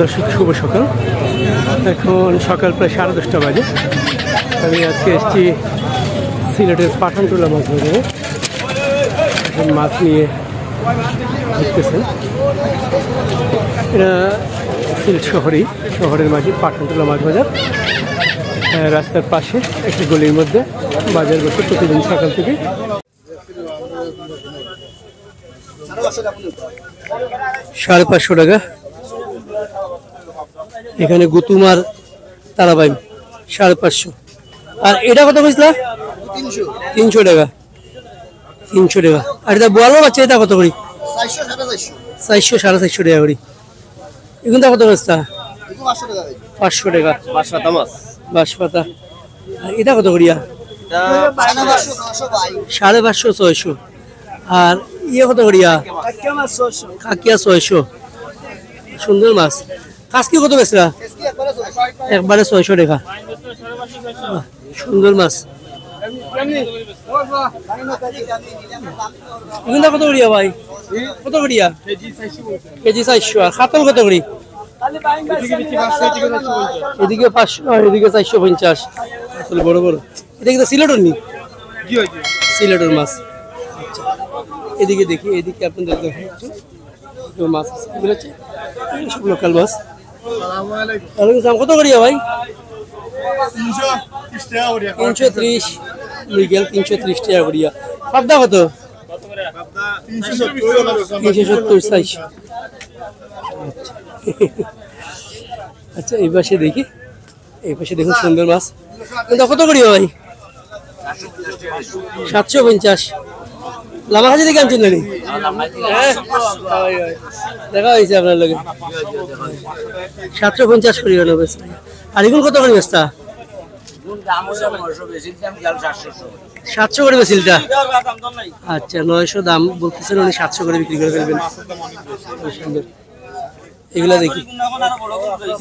দর্শক শুভ সকাল। এখন সকাল প্রায় 10:30 বাজে। আমি আজকে এসেছি সিলেটের পাঠানটুলা মাছ বাজারে। এখন মাছ নিয়ে ঘুরতেছেন। এটা সিলেট শহরের মাঝে পাঠানটুলা মাছ বাজার। রাস্তার পাশে একটি গলির মধ্যে বাজার বসে প্রতিদিন সকাল থেকে। 550 টাকা। এখানে গুতুমার তারাবাই 550। আর এটা কত বুঝলা? 300 টাকা। 300 টাকা। আর এটা বোয়ালো বাচ্চা, এটা কত করি? 400 450 টাকা করি। এগুলো কত বস্তা? 500 টাকা। বাঁশপাতা। এটা কত করিয়া? 550 600। আর ইয়ে কত করিয়া? কাকিয়া 600। সুন্দর মাছ। কাজকি কত বেচরা? একবারে 600 টাকা। সুন্দর মাছ। এগুলো কত করিয়া ভাই? কত করিয়া? কেজি 400। আর খাতল কত করি? এদিকে 500, এদিকে 450। আসলে বড় বড়। এটা কি সিলেটের নি? সিলেটের মাছ। এদিকে দেখি, এদিকে আপনাদের মাছ এগুলো হচ্ছে সব লোকাল মাছ। কত করিয়া ভাই? 330। মৃগেল 330 টাকা করিয়া। পাবদা কত? 370 সাইজ। আচ্ছা, এই পাশে দেখি, এই পাশে দেখুন সুন্দর মাছ। কত করিয়া ভাই? 750। লামা খাজি দেখে আনছেন নাকি? দেখা হয়েছে আপনার লগে। 750 করি হলো বেশ। আর এগুলো কত করে বেচতা? 700 করে বেচিলটা। আচ্ছা, 900 দাম বলতেছেন উনি, 700 করে বিক্রি করে ফেলবেন। সুন্দর। এগুলা দেখি।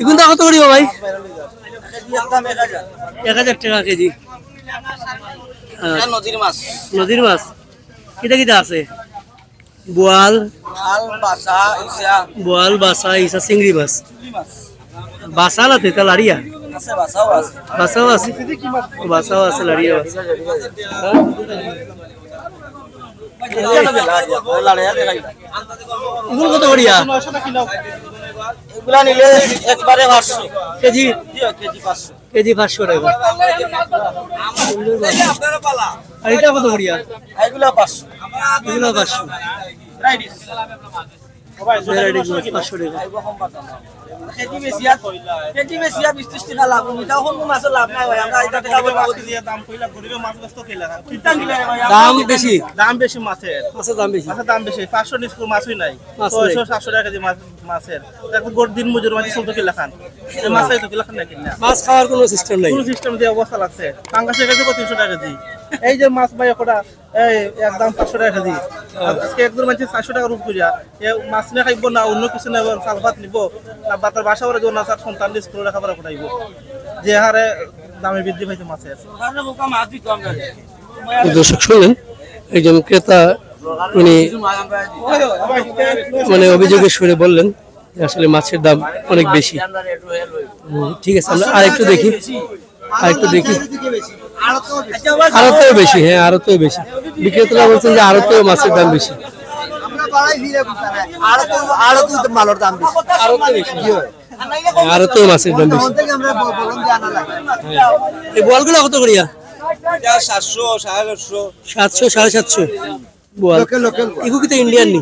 এগুলো কত করি ভাই? 1000 টাকা কেজি। নদীর মাছ। কিটা কিটা আছে? বোয়াল, বাসা, ইসা, চিংড়ি মাছ। বাসা লাতে তা লাড়িয়া? বাসাও আছে। বাসাও আছে, লাড়িয়া আছে। এগুলো কত করিয়া? এগুলা নিলে একবারে 500 কেজি। কেজি 500 টাকা। আর এটা কত করিয়া? এগুলা 500। এগুলা 500। 500 টাকা। কেজি বেশিয়া 20-30 টাকা লাভ। এটাও কোনো মাছের লাভ নাই ভাই। আমরা এটা টাকা বলবো দিয়ে দাম কইলা গরিবের মাছ কষ্ট কইলা। দাম বেশি। দাম বেশি মাছের। দাম বেশি। 500 নিচে মাছই নাই। 600 700 টাকা কেজি মাছের। দেখো গোট দিন মজুর মাছ চলতে কি লেখান। এই মাছই তো কি লেখান নাকি না। মাছ খাওয়ার কোনো সিস্টেম নাই। কোনো সিস্টেম দিয়ে অবস্থা লাগছে। পাঙ্গাসের কাছে 300 টাকা কেজি। এই যে মাছ ভাই ওটা এই একদম 500 টাকা কেজি। আজকে একজন মানুষ 400 টাকা রূপ করিয়া এই মাছ নিয়ে খাইব না, অন্য কিছু নেব, চাল ভাত নিব না, বাতার বাসা করে জন্য তার সন্তান স্কুলে লেখাপড়া করাইব। যে হারে দামে বৃদ্ধি পাইছে মাছের। দর্শক শুনলেন, একজন ক্রেতা মানে অভিযোগের সুরে বললেন আসলে মাছের দাম অনেক বেশি। ঠিক আছে, আমরা আরেকটু দেখি। আরতেও বেশি। হ্যাঁ, আরতেও বেশি। বিক্রেতারা বলছেন যে আরতেও মাছের দাম বেশি। আরতেও মাছের দাম বেশি। এই বোয়ালগুলো কত করিয়া? 700 750 বোয়াল। এগুলো কি তো ইন্ডিয়ান নি?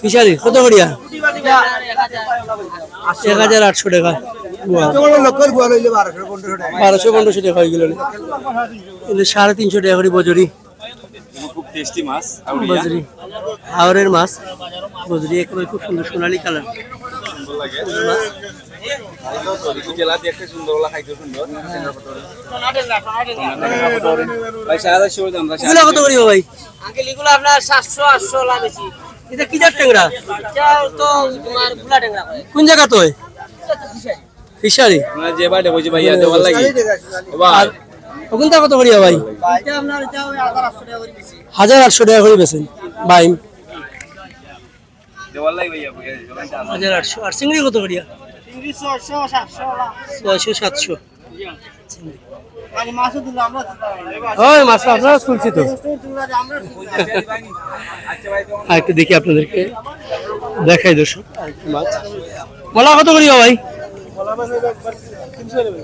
ফিশারি কত করিয়া? 1800 টাকা। 1200-1500 টাকা হয়ে গেল। 350 টাকা করে বজরি। খুব টেস্টি মাছ বজরি। হাওরের মাছ বজরি, একেবারে খুব সুন্দর সোনালী কালার। কত করি ভাই? আপনার 700-800 লাগেছি। এটা কি জাত ট্যাংরা? কোন জায়গা তো? ফিশারি যে বাড়ি বসে ভাইয়া দেওয়ার লাগে। ওখানটা কত করিয়া ভাই? 1800 টাকা করে বেচেন ভাই। 1800। আর চিংড়ি কত করিয়া? 600 700। ওই মাছ আপনারা শুনছি তো। একটু দেখি আপনাদেরকে দেখাই দর্শক মাছ। মোলা কত করিয়া ভাই?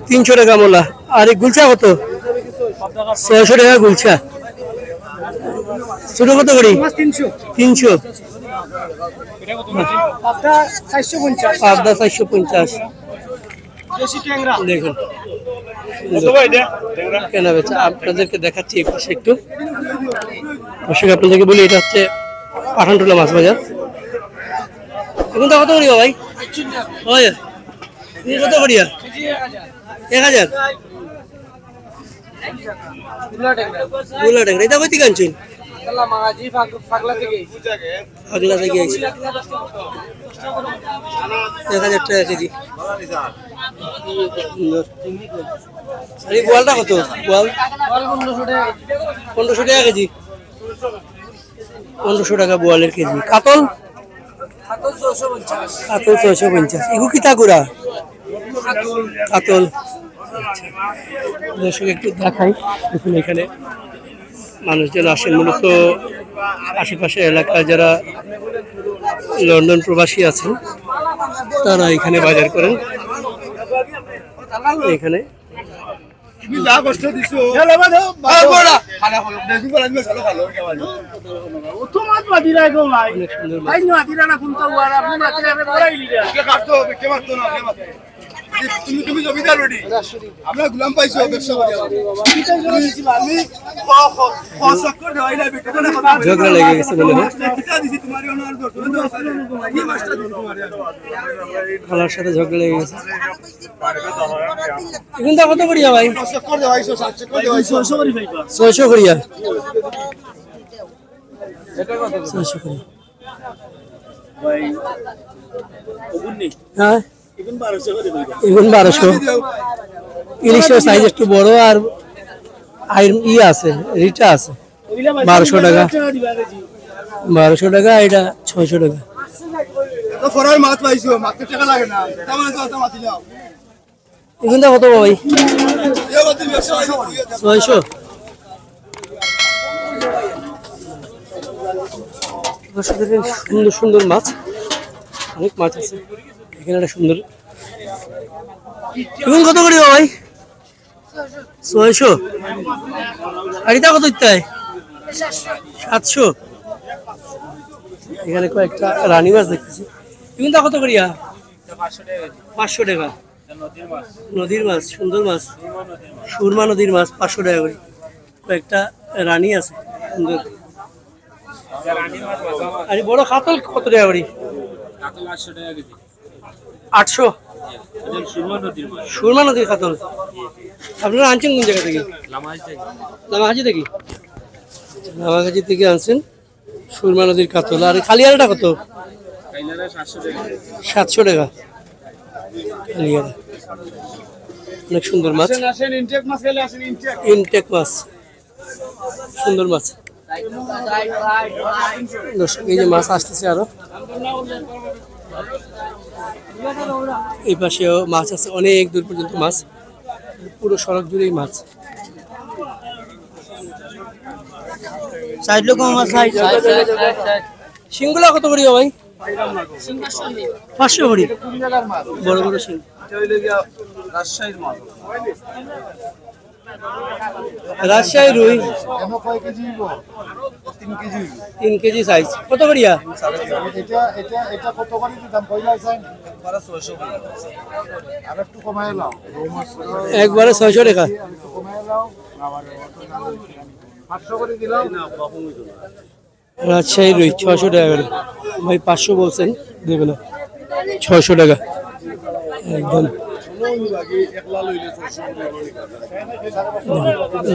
300 টাকা মোলা। আর এই গুলছা কত? 600 টাকা গুলছা। ছোট কত করি? 300। পাবদা 450। দেখুন কেনা বেচা আপনাদেরকে দেখাচ্ছি এই পাশে একটু। দর্শক আপনাদেরকে বলি এটা হচ্ছে পাঠানটুলা মাছ বাজার। এখন তো কত করিয়া ভাই? কত করিয়া? 1000। এটা কই থেকে আনছেন? পাগলা থেকে আইছি। 1000 টাকা কেজি। বোয়ালটা কত? বোয়াল 1500 টাকা কেজি। 1500 টাকা বোয়ালের কেজি। কাতল 650। এগু কিতা গুড়া? কাতল। দর্শক একটু দেখাই। দেখুন এখানে মানুষজন আসেন মূলত আশেপাশে এলাকায় যারা লন্ডন প্রবাসী আছেন তারা এখানে বাজার করেন। এখানে তুমি জমিদার বেটি আমরা গুলাম পাইছো ব্যবসা ঝগড়া লেগে গেছে বলে খালার সাথে ঝগড়া লেগে গেছে। এখন তা কত করিয়া ভাই? 600 করিয়া। 600 করিয়া। হ্যাঁ এখন 1200। ইলিশের সাইজ একটু বড় আর আছে রিটা আছে 1200 টাকা। 1200 টাকা। এটা 600 টাকা। এখন কত ভাই? 600। সুন্দর সুন্দর মাছ, অনেক মাছ আছে এখানে। একটা সুন্দর। এখন কত করি ভাই? 600। আর এটা কত ইত্যায়? 700। এখানে কয়েকটা রানী মাছ দেখতেছি। এখন তা কত করিয়া? 500 টাকা। নদীর মাছ, সুন্দর মাছ, সুরমা নদীর মাছ 500 টাকা করে। কয়েকটা রানী আছে সুন্দর। আর বড় কাতল কত টাকা করে? 800। সুরমা নদীর কাতল। আপনারা আনছেন কোন জায়গা থেকে? লামাহাজি থেকে। লামাহাজি থেকে আনছেন সুরমা নদীর কাতল। আর খালিয়ারাটা কত? 700 টাকা খালিয়ারা। অনেক সুন্দর মাছ, ইনটেক মাছ, সুন্দর মাছ। দর্শক এই যে মাছ আসতেছে আরো। এই পাশেও মাছ আছে, অনেক দূর পর্যন্ত মাছ, পুরো সড়ক জুড়েই মাছ। শিংগুলা কত করি ভাই? 500 করি। বড় বড় শিং। রাজশাহী রুই 3 কেজি সাইজ। কত করিয়া? একবারে 600 টাকা। রাজশাহী রুই 600 টাকা করে। ভাই 500 বলছেন, দেবে না। 600 টাকা একদম।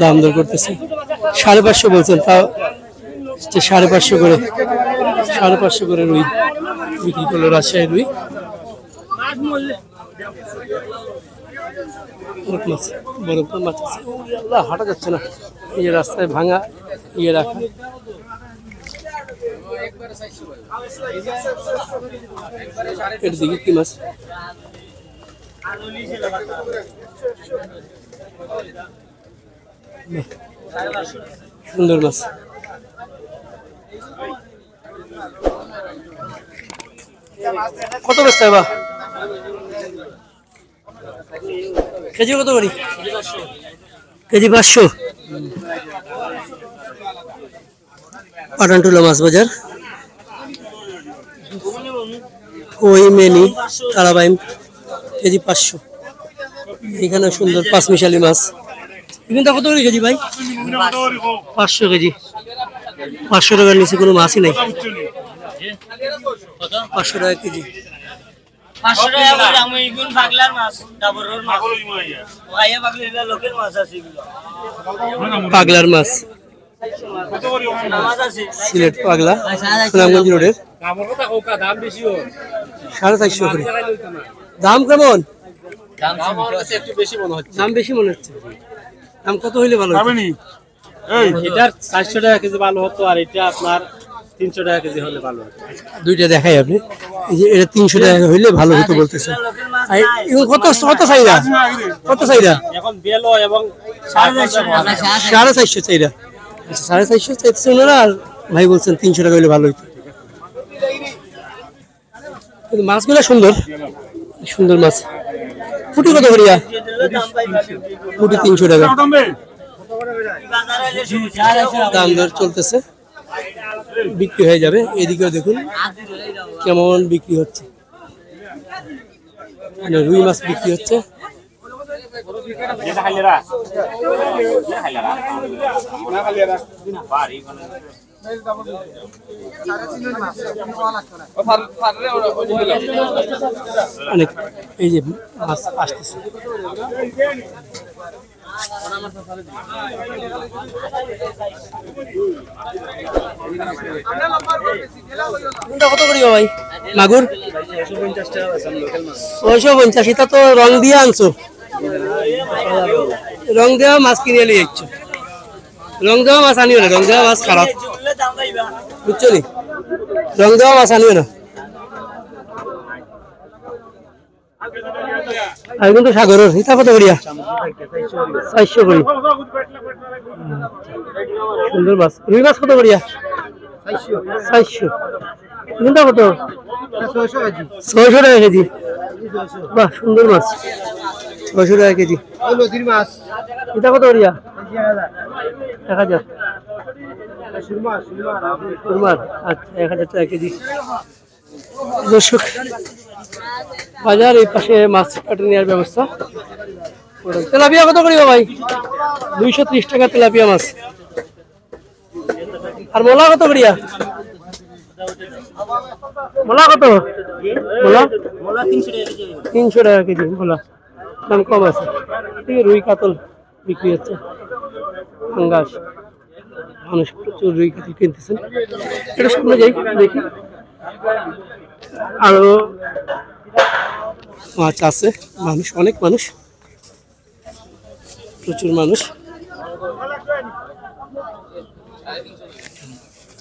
দাম দর করতেছে 550 বলছেন, তাও 550 করে। 550 করে রুই বিক্রি করলো রাজশাহী রুই। মাছ বড় মাছ আছে, হাঁটা যাচ্ছে না, এই রাস্তায় ভাঙা ইয়ে রাখা। এটা দেখি কি মাছ। সুন্দর মাছ। কত বেচতে বা কেজি কত করি? কেজি 500। পাঠানটুলা মাছ বাজার, ওই মেনি তারাবাইম, কেজি 500। এখানে সুন্দর পাঁচমিশালি মাছ। কিন্তু কত করে কেজি ভাই? 500 কেজি। 500 টাকার নিচে কোনো মাছই নাই। 500 টাকা কেজি। 500 টাকা করে আমি ইগুন পাগলার মাছ, ডাবরের মাছ। ওয়াইয়া পাগলা এটা লোকের মাছ আছে এগুলো। পাগলার মাছ মাছ আছে। সিলেট পাগলা, সুনামগঞ্জ রোডের। আমার কথা কোকা দাম বেশি হয়। 450 করে। দাম কেমন? দাম আমার কাছে একটু বেশি মনে হচ্ছে। দাম বেশি মনে হচ্ছে। দাম কত হইলে ভালো হতো? এই এটার 400 টাকা কেজি ভালো হতো, আর এটা আপনার 300 টাকা কেজি হলে ভালো হতো। দুইটা দেখাই আপনি। এই যে এটা 300 টাকা হইলে ভালো হতো বলতেছেন। আর এখন কত কত চাইরা? কত চাইরা? এখন বেলো এবং 450 চাইরা। আচ্ছা 450 চাইছে ওনারা, আর ভাই বলছেন 300 টাকা হইলে ভালো হতো। কিন্তু মাছগুলো সুন্দর, সুন্দর মাছ। ফুটি কত করিয়া? ফুটি 300 টাকা। দাম দর চলতেছে, বিক্রি হয়ে যাবে। এদিকেও দেখুন কেমন বিক্রি হচ্ছে। মানে রুই মাছ বিক্রি হচ্ছে। অনেক এই যে মাছ আসতেছে। কত করি ভাই মাগুর? 650। এটা তো রং দিয়ে আনছো, রং দেওয়া মাছ কিনে নিয়ে যাচ্ছ। রং দেওয়া মাছ আনিও না, রং দেওয়া মাছ খারাপ, বুঝছো নি? রং দেওয়া মাছ আনিও না। আর কিন্তু সাগরের এটা কত করিয়া? 400 করি। সুন্দর মাছ। রুই মাছ কত করিয়া? 400। কোনটা কত? 600 টাকা কেজি। বাহ সুন্দর মাছ, 600 টাকা কেজি। নদীর মাছ এটা কত করিয়া? 1000। সুরমার আচ্ছা 1000 টাকা কেজি। দর্শক বাজার এই পাশে মাছ কাটে নেওয়ার ব্যবস্থা। তেলাপিয়া কত করিবা ভাই? 230 টাকা তেলাপিয়া মাছ। আর মোলা কত করিয়া? মোলা কত? মোলা 300 টাকা কেজি। মোলা দাম কম আছে। ঠিক রুই কাতল বিক্রি হচ্ছে। পাঙ্গাস, মানুষ প্রচুর রুই কাতল কিনতেছেন। এটা সামনে যাই দেখি, আরো মাছ আছে। মানুষ, অনেক মানুষ, প্রচুর মানুষ।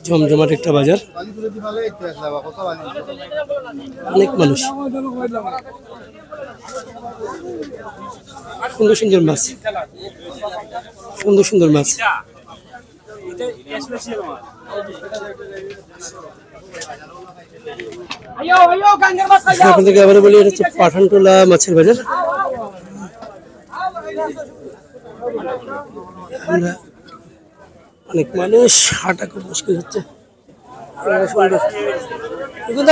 জমজমাট একটা বাজার, অনেক মানুষ, সুন্দর সুন্দর মাছ, সুন্দর সুন্দর মাছ। আপনাদেরকে আবার বলি, এটা হচ্ছে পাঠানটুলা মাছের বাজার। অনেক মানুষ, হাঁটা খুব মুশকিল হচ্ছে।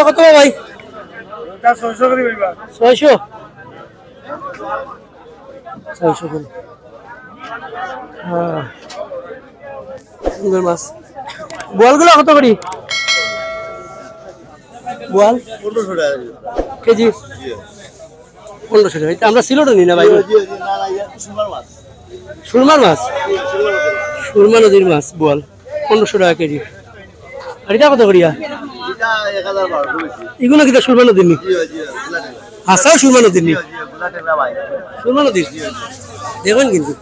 কত ভাই? 600 করে। হ্যাঁ সুন্দর মাছ। বোয়ালগুলো কত করি? বোয়াল 1500 টাকা কেজি। 1500 টাকা। আমরা সিলোটা নিই না ভাই। সুরমার মাছ, সুরমা নদীর মাছ বোয়াল 1500 টাকা কেজি। আর এটা কত করিয়া? এগুলো কি সুরমা নদীর নি? আচ্ছা সুরমা নদীর নি? সুরমা নদীর দেখুন। কিন্তু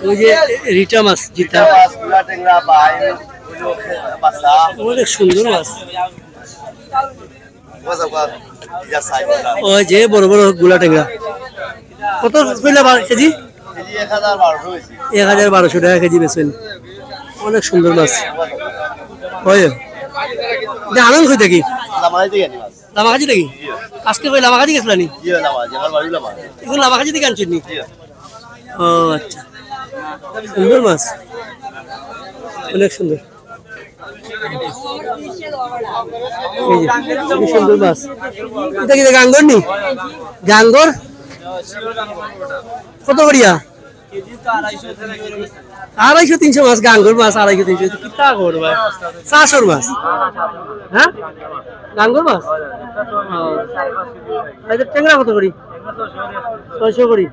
ওই যে রিটা মাছ, জিতা অনেক সুন্দর মাছ। ওই যে বড় বড় গুলা টেংরা কত কইলা কেজি? ১,১২০০ টাকা কেজি বেচেন। অনেক সুন্দর মাছ। ওই আনন্দ কই থাকি লামাকাজি নাকি? আজকে কই লামাকাজি গেছিলানি? এখন লামাকাজি থেকে আনছেন নি? ও আচ্ছা, সুন্দর মাছ, অনেক সুন্দর। সুন্দর মাছ। এটা কি গাঙ্গর নি? গাঙ্গর কত করিয়া? 250-300 মাছ। গাঙ্গর মাছ 250-300 কি তা করবা? 400 মাছ। হ্যাঁ, গাঙ্গর মাছ। টেংরা কত করি? 600 করি।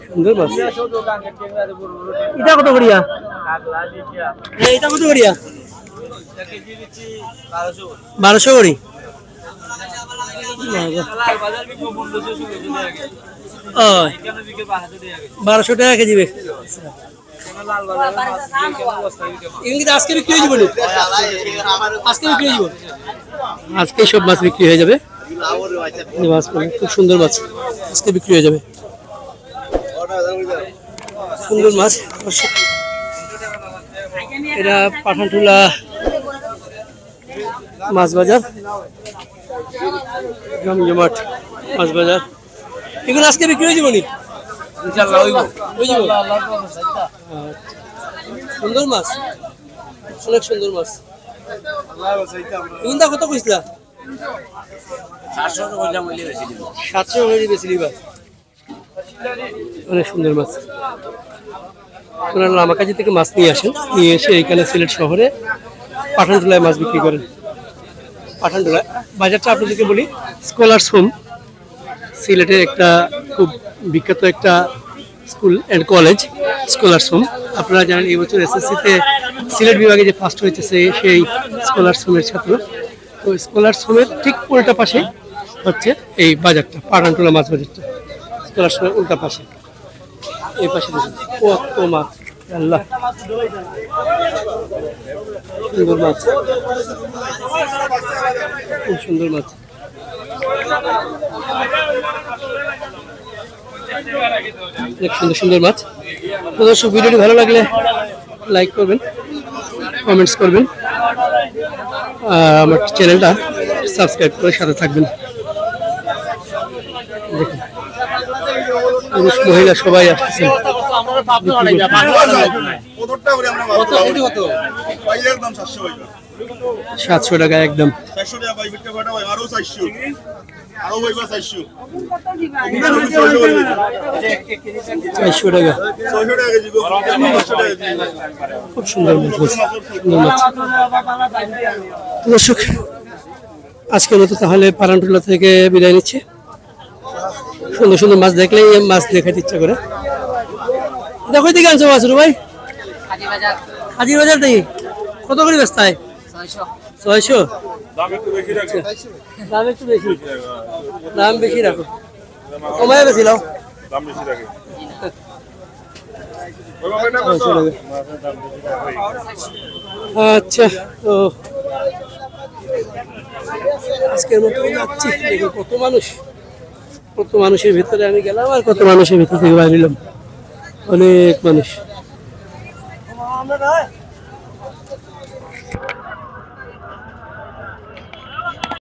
সুন্দর মাছ। এটা কত করিয়া? এটা কত করিয়া? 1200 করি। 1200 টাকা কেজি। আজকে বিক্রি হয়ে যাবে? আজকে বিক্রি হয়ে যাবে? আজকে সব মাছ বিক্রি হয়ে যাবে। খুব সুন্দর মাছ আজকে বিক্রি হয়ে যাবে। সুন্দর মাছ। এটা পাঠানটুলা মাছ বাজার, জমজমাট মাছ বাজার। এগুলো আজকে বিক্রি হয়ে যাবে? সুন্দর মাছ, অনেক সুন্দর মাছ। এগুলো কত কইছিলা? 700 বেশি। অনেক সুন্দর মাছ। ওনারা লামাকাজি থেকে মাছ নিয়ে আসেন, নিয়ে এসে এখানে সিলেট শহরে পাঠানটুলায় মাছ বিক্রি করেন। পাঠানটুলা বাজারটা আপনাদেরকে বলি, স্কলার্স হোম সিলেটের একটা খুব বিখ্যাত একটা school and college, scholars home. আপনারা জানেন এই বছর এসএসসিতে সিলেট বিভাগে যে ফার্স্ট হয়েছে সেই স্কলার্স হোমের ছাত্র। তো স্কলার্স হোমের ঠিক উল্টা পাশে হচ্ছে এই বাজারটা, পাঠানটুলা মাছ বাজারটা। স্কলার্স হোমের উল্টা পাশে, এই পাশে দেখুন কত মাছ। আল্লাহ, সুন্দর মাছ, খুব সুন্দর মাছ। অনেক সুন্দর সুন্দর মাছ। দর্শক, ভিডিওটি ভালো লাগলে লাইক করবেন, কমেন্টস করবেন, আমার চ্যানেলটা সাবস্ক্রাইব করে সাথে থাকবেন। দেখুন পুরুষ মহিলা সবাই আসতেছে। 700 টাকা একদম। 400 টাকা। খুব সুন্দর মাছ। দর্শক, আজকের মতো তাহলে পাঠানটুলা থেকে বিদায় নিচ্ছে। সুন্দর সুন্দর মাছ দেখলেই মাছ দেখাতে ইচ্ছা করে। দেখো দিকে আনছো মাছ ভাই? হাজির বাজার থেকে। কত করে বেচতায়? 600। দাম একটু বেশি রাখো, কমায় বেশি লাও। আচ্ছা, তো আজকের মতো যাচ্ছি। দেখুন কত মানুষের ভিতরে আমি গেলাম আর কত মানুষের ভিতর থেকে বাইরে এলাম। অনেক মানুষ।